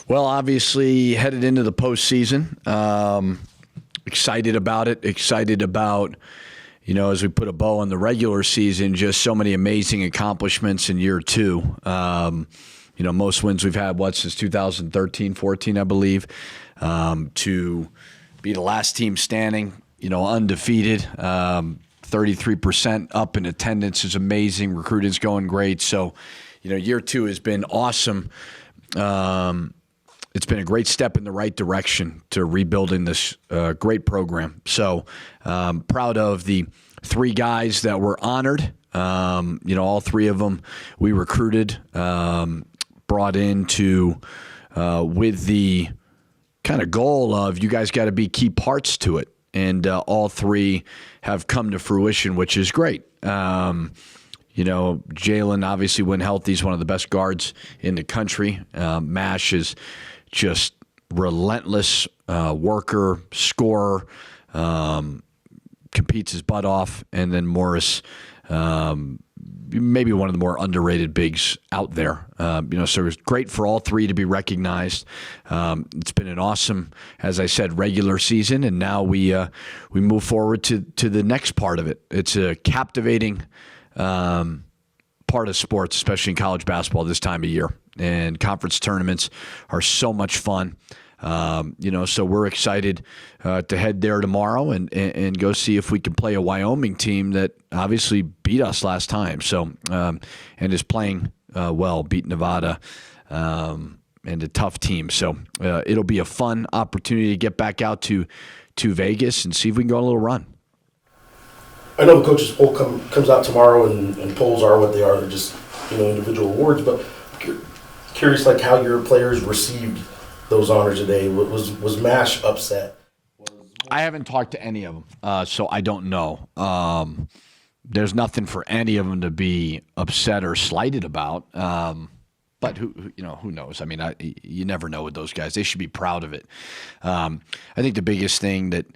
Well, obviously, headed into the postseason. Excited about it. Excited about, as we put a bow on the regular season, just so many amazing accomplishments in year two. Most wins we've had, since 2013, 14, I believe. To be the last team standing, undefeated. 33% up in attendance is amazing. Recruiting's going great. So, year two has been awesome. It's been a great step in the right direction to rebuilding this great program. So proud of the three guys that were honored. All three of them we recruited, brought into with the kind of goal of you guys got to be key parts to it. And all three have come to fruition, which is great. Jalen, obviously, when healthy, is one of the best guards in the country. Mash is just relentless worker, scorer, competes his butt off. And then Morris, maybe one of the more underrated bigs out there. So it was great for all three to be recognized. It's been an awesome, as I said, regular season, and now we move forward to the next part of it. It's a captivating part of sports, especially in college basketball this time of year. And conference tournaments are so much fun. So we're excited to head there tomorrow and go see if we can play a Wyoming team that obviously beat us last time. So and is playing well, beat Nevada, and a tough team. So it'll be a fun opportunity to get back out to Vegas and see if we can go on a little run. I know the coaches poll comes out tomorrow, and polls are what they are. They're just individual awards. But curious, how your players received those honors today. Was MASH upset? I haven't talked to any of them, so I don't know. There's nothing for any of them to be upset or slighted about. But who knows? I mean, you never know with those guys. They should be proud of it. I think the biggest thing that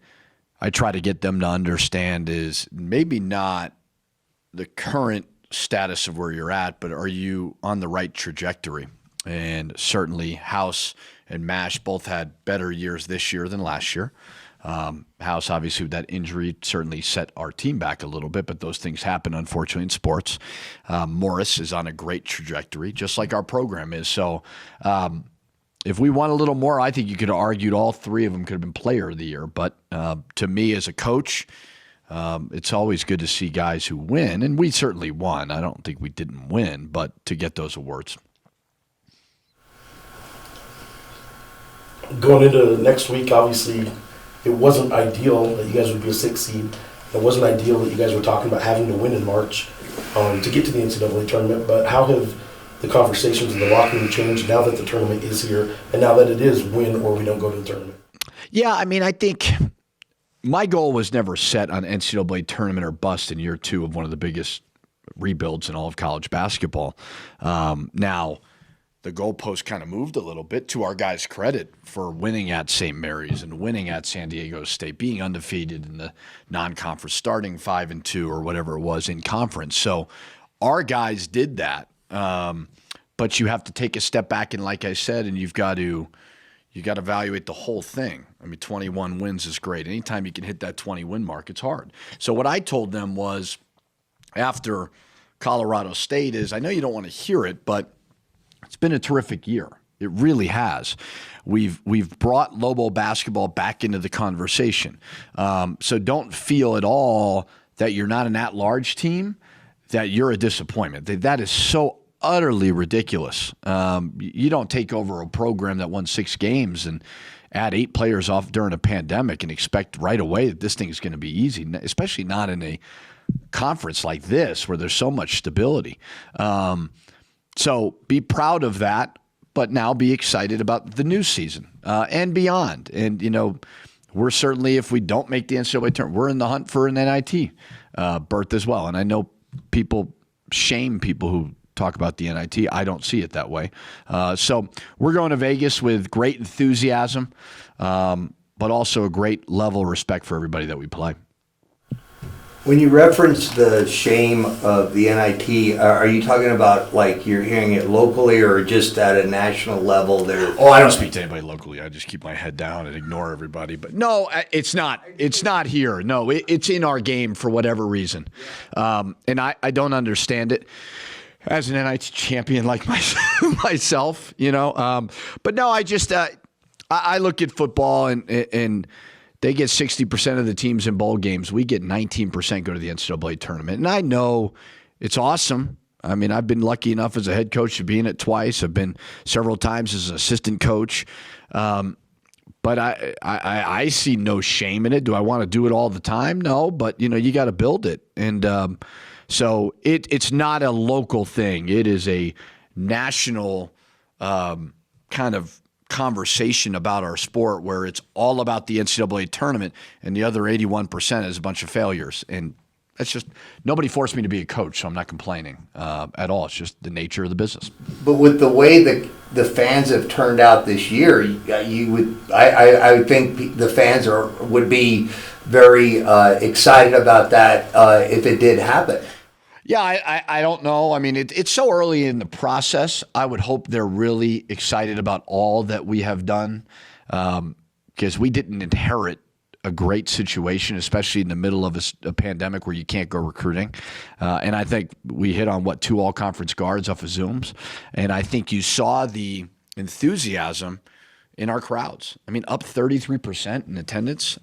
I try to get them to understand is maybe not the current status of where you're at, but are you on the right trajectory? And certainly House and MASH both had better years this year than last year. House, obviously, with that injury, certainly set our team back a little bit, but those things happen, unfortunately, in sports. Morris is on a great trajectory, just like our program is. So if we want a little more, I think you could have argued all three of them could have been player of the year. But to me as a coach, it's always good to see guys who win, and we certainly won. I don't think we didn't win, but to get those awards. Going into next week, obviously, it wasn't ideal that you guys would be a 6 seed. It wasn't ideal that you guys were talking about having to win in March to get to the NCAA tournament. But how have the conversations in the locker room changed now that the tournament is here and now that it is win or we don't go to the tournament? Yeah, I mean, I think my goal was never set on NCAA tournament or bust in year two of one of the biggest rebuilds in all of college basketball. Now, the goalpost kind of moved a little bit, to our guys' credit, for winning at St. Mary's and winning at San Diego State, being undefeated in the non-conference, starting 5-2 or whatever it was in conference. So our guys did that. But you have to take a step back, and like I said, and you got to evaluate the whole thing. I mean, 21 wins is great. Anytime you can hit that 20-win mark, it's hard. So what I told them was, after Colorado State, is, I know you don't want to hear it, but it's been a terrific year. It really has. We've brought Lobo basketball back into the conversation. So don't feel at all that you're not an at-large team, that you're a disappointment. That is so utterly ridiculous. You don't take over a program that won 6 games and add 8 players off during a pandemic and expect right away that this thing is going to be easy, especially not in a conference like this where there's so much stability. So be proud of that, but now be excited about the new season and beyond. And, we're certainly, if we don't make the NCAA tournament, we're in the hunt for an NIT berth as well. And I know people shame people who talk about the NIT. I don't see it that way. So we're going to Vegas with great enthusiasm, but also a great level of respect for everybody that we play. When you reference the shame of the NIT, are you talking about like you're hearing it locally or just at a national level there? Oh, I don't speak to anybody locally. I just keep my head down and ignore everybody. But no, it's not. It's not here. No, it's in our game for whatever reason. And I don't understand it as an NIT champion like myself, you know. But no, I look at football and they get 60% of the teams in bowl games. We get 19% go to the NCAA tournament. And I know it's awesome. I mean, I've been lucky enough as a head coach to be in it twice. I've been several times as an assistant coach. But I see no shame in it. Do I want to do it all the time? No, but, you know, you got to build it. And so it's not a local thing. It is a national kind of conversation about our sport where it's all about the NCAA tournament and the other 81% is a bunch of failures. And that's just, nobody forced me to be a coach, so I'm not complaining at all. It's just the nature of the business. But with the way the fans have turned out this year, I would think the fans would be very excited about that if it did happen. Yeah, I don't know. I mean, it's so early in the process. I would hope they're really excited about all that we have done because we didn't inherit a great situation, especially in the middle of a pandemic where you can't go recruiting. And I think we hit on, 2 all-conference guards off of Zooms. And I think you saw the enthusiasm in our crowds. I mean, up 33% in attendance,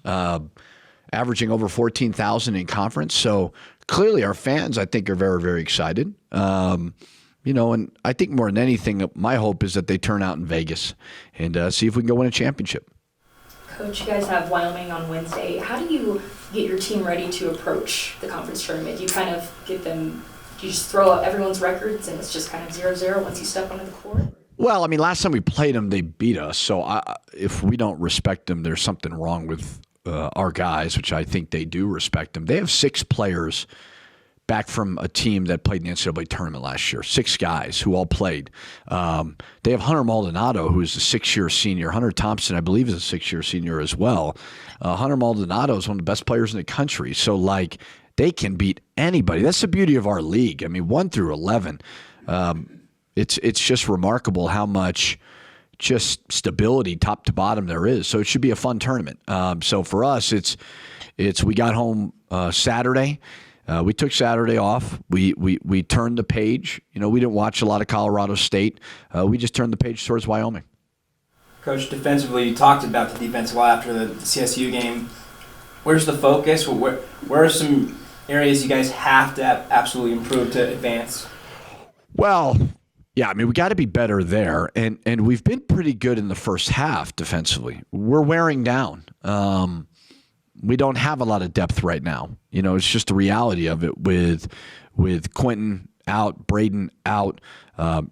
averaging over 14,000 in conference. So clearly our fans, I think, are very, very excited. You know, and I think more than anything, my hope is that they turn out in Vegas and see if we can go win a championship. Coach, you guys have Wyoming on Wednesday. How do you get your team ready to approach the conference tournament? Do you kind of get them, do you just throw out everyone's records and it's just kind of 0-0 once you step onto the court? Well, I mean, last time we played them, they beat us. So if we don't respect them, there's something wrong with our guys, which I think they do respect them. They have 6 players back from a team that played in the NCAA tournament last year. 6 guys who all played. They have Hunter Maldonado, who is a 6-year senior. Hunter Thompson, I believe, is a 6-year senior as well. Hunter Maldonado is one of the best players in the country. So, like, they can beat anybody. That's the beauty of our league. I mean, 1 through 11. It's just remarkable how much just stability top to bottom there is. So it should be a fun tournament. So for us, it's we got home Saturday. We took Saturday off. We turned the page. You know, we didn't watch a lot of Colorado State. We just turned the page towards Wyoming. Coach, defensively, you talked about the defense a lot after the CSU game. Where's the focus? Where are some areas you guys have to absolutely improve to advance? Well, yeah, I mean, we got to be better there, and we've been pretty good in the first half defensively. We're wearing down. We don't have a lot of depth right now. You know, it's just the reality of it with Quentin out, Braden out,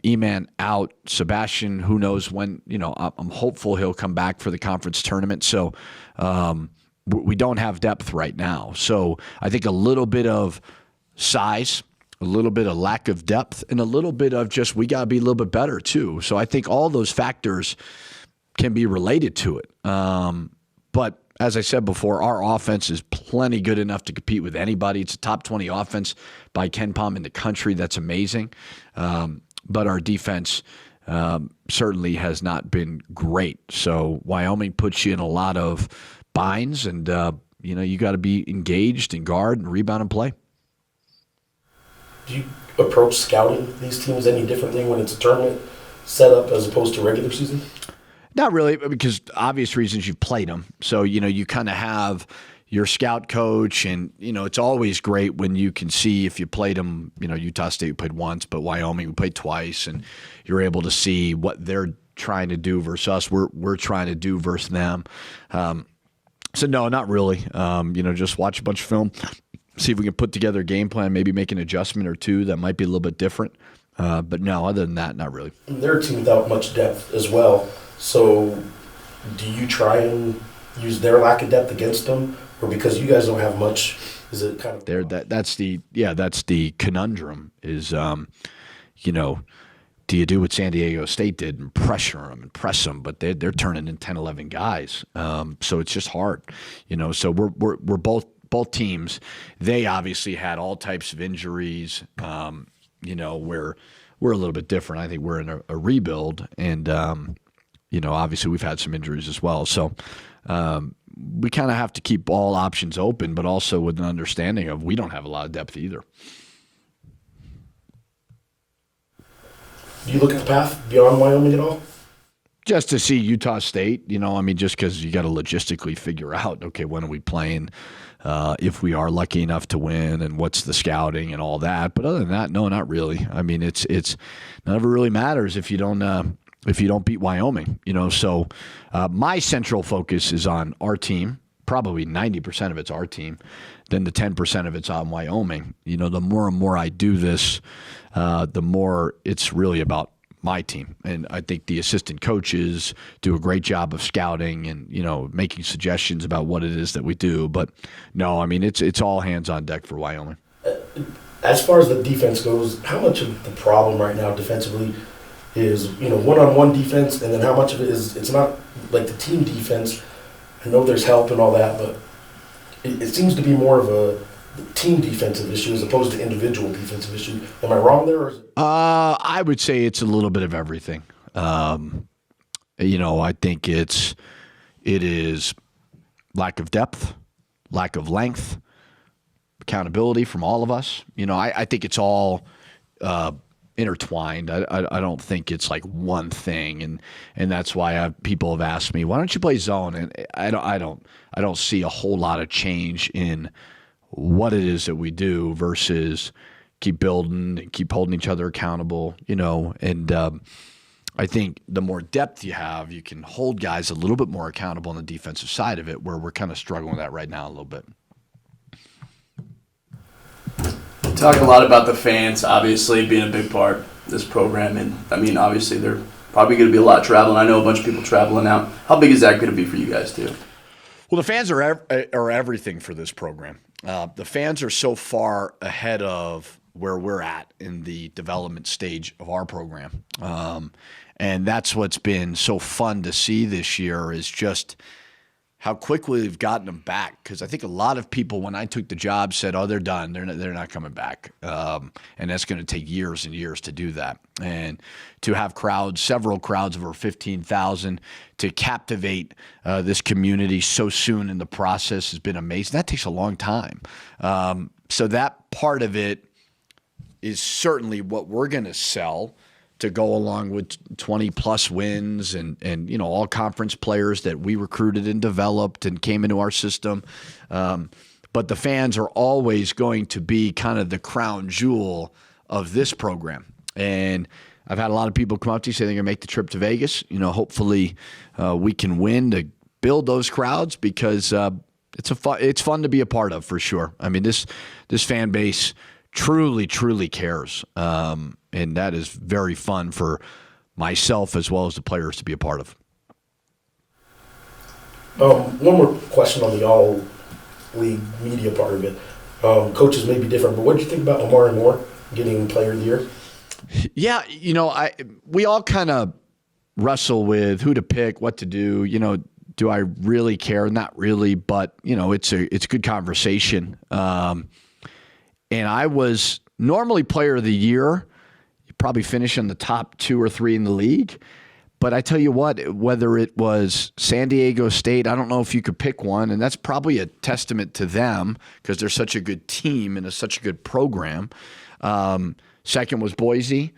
E-Man out, Sebastian, who knows when. You know, I'm hopeful he'll come back for the conference tournament. So we don't have depth right now. So I think a little bit of size, a little bit of lack of depth, and a little bit of just we got to be a little bit better too. So I think all those factors can be related to it. But as I said before, our offense is plenty good enough to compete with anybody. It's a top 20 offense by Ken Pom in the country. That's amazing. But our defense certainly has not been great. So Wyoming puts you in a lot of binds, and you know, you got to be engaged and guard and rebound and play. Do you approach scouting these teams any differently when it's a tournament setup as opposed to regular season? Not really, because obvious reasons you've played them. So, you know, you kind of have your scout coach, and, you know, it's always great when you can see if you played them. You know, Utah State we played once, but Wyoming we played twice, and you're able to see what they're trying to do versus us. We're trying to do versus them. So, no, not really. You know, just watch a bunch of film, see if we can put together a game plan, maybe make an adjustment or two that might be a little bit different. But no, other than that, not really. They're a team without much depth as well. So do you try and use their lack of depth against them? Or because you guys don't have much, is it kind of... That's the conundrum is, you know, do you do what San Diego State did and pressure them and press them? But they're turning in 10, 11 guys. So it's just hard, you know. So we're both both teams, they obviously had all types of injuries. Where we're a little bit different. I think we're in a rebuild, and obviously we've had some injuries as well. So we kind of have to keep all options open, but also with an understanding of we don't have a lot of depth either. Do you look at the path beyond Wyoming at all? Just to see Utah State, just because you got to logistically figure out, okay, when are we playing, if we are lucky enough to win, and what's the scouting and all that. But other than that, no, not really. I mean, it's none of it really matters if you don't beat Wyoming. So my central focus is on our team. Probably 90% of it's our team. Then the 10% of it's on Wyoming. The more and more I do this, the more it's really about my team. And I think the assistant coaches do a great job of scouting and, making suggestions about what it is that we do. But no, I mean, it's all hands on deck for Wyoming. As far as the defense goes, how much of the problem right now defensively is, one-on-one defense, and then how much of it is, it's not like the team defense? I know there's help and all that, but it seems to be more of a team defensive issue as opposed to individual defensive issue. Am I wrong there? Or is it? I would say it's a little bit of everything. I think it is lack of depth, lack of length, accountability from all of us. I think it's all intertwined. I don't think it's like one thing, and that's why people have asked me, why don't you play zone? And I don't see a whole lot of change in what it is that we do versus keep building and keep holding each other accountable, and I think the more depth you have, you can hold guys a little bit more accountable on the defensive side of it, where we're kind of struggling with that right now a little bit. Talk a lot about the fans, obviously, being a big part of this program. And, obviously, they're probably going to be a lot traveling. I know a bunch of people traveling out. How big is that going to be for you guys, too? Well, the fans are everything for this program. The fans are so far ahead of where we're at in the development stage of our program. And that's what's been so fun to see this year is just how quickly we've gotten them back. Because I think a lot of people, when I took the job, said, oh, they're done. They're not coming back. And that's going to take years and years to do that. And to have several crowds of over 15,000 to captivate this community so soon in the process has been amazing. That takes a long time. So that part of it is certainly what we're going to sell to go along with 20-plus wins and all conference players that we recruited and developed and came into our system. But the fans are always going to be kind of the crown jewel of this program. And I've had a lot of people come up to me say they're going to make the trip to Vegas. Hopefully we can win to build those crowds because it's fun to be a part of for sure. I mean, this fan base truly, truly cares. And that is very fun for myself as well as the players to be a part of. One more question on the all-league media part of it. Coaches may be different, but what did you think about Amari Moore getting Player of the Year? Yeah, we all kind of wrestle with who to pick, what to do. Do I really care? Not really, but it's a good conversation. And I was normally Player of the Year. You probably finish in the top 2 or 3 in the league. But I tell you what, whether it was San Diego State, I don't know if you could pick one, and that's probably a testament to them because they're such a good team and such a good program. Second was Boise.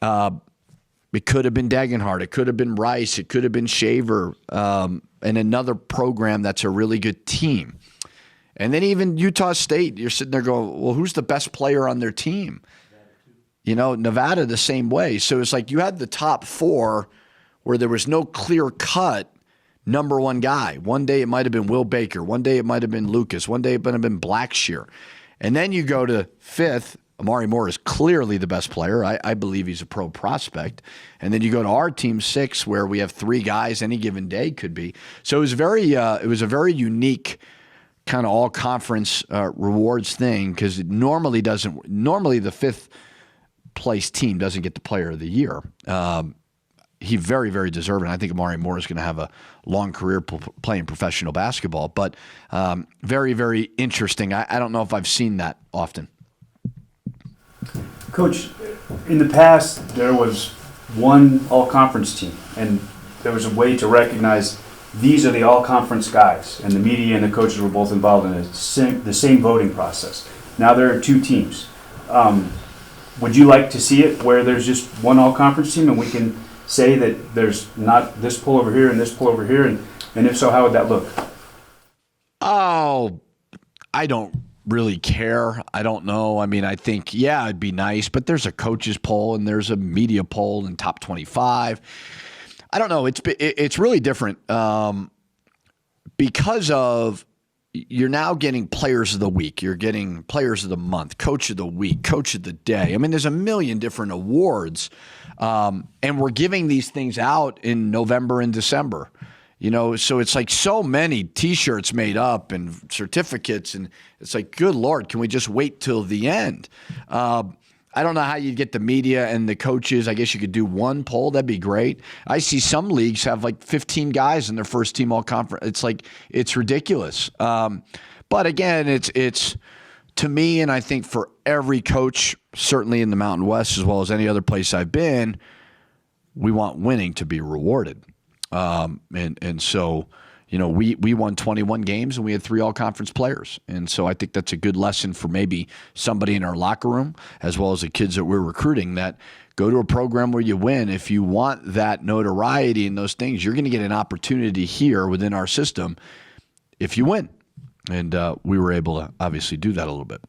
It could have been Degenhardt. It could have been Rice. It could have been Shaver, and another program that's a really good team. And then even Utah State, you're sitting there going, well, who's the best player on their team? Nevada the same way. So it's like you had the top 4 where there was no clear-cut number 1 guy. One day it might have been Will Baker. One day it might have been Lucas. One day it might have been Blackshear. And then you go to 5th. Amari Moore is clearly the best player. I believe he's a pro prospect. And then you go to our team 6 where we have 3 guys any given day could be. So it was a very unique kind of all-conference rewards thing because it normally the 5th place team doesn't get the Player of the Year. he very, very deserving. I think Amari Moore is going to have a long career playing professional basketball, but very, very interesting. I don't know if I've seen that often. Coach, in the past, there was one all-conference team, and there was a way to recognize these are the all-conference guys, and the media and the coaches were both involved in the same voting process. Now there are two teams. Would you like to see it where there's just one all-conference team, and we can say that there's not this poll over here and this poll over here, and if so, how would that look? Oh, I don't really care. I don't know. I mean, I think, yeah, it'd be nice, but there's a coaches poll and there's a media poll and top 25. I don't know. It's really different because of you're now getting players of the week. You're getting players of the month, coach of the week, coach of the day. I mean, there's a million different awards, and we're giving these things out in November and December. You know, so it's like so many T-shirts made up and certificates, and it's like, good Lord, can we just wait till the end? I don't know how you get the media and the coaches. I guess you could do one poll. That'd be great. I see some leagues have like 15 guys in their first team all conference. It's like, it's ridiculous. But again, it's to me, and I think for every coach, certainly in the Mountain West as well as any other place I've been, we want winning to be rewarded. And so, you know, we won 21 games and we had 3 all-conference players. And so I think that's a good lesson for maybe somebody in our locker room as well as the kids that we're recruiting, that go to a program where you win. If you want that notoriety and those things, you're going to get an opportunity here within our system if you win. And we were able to obviously do that a little bit.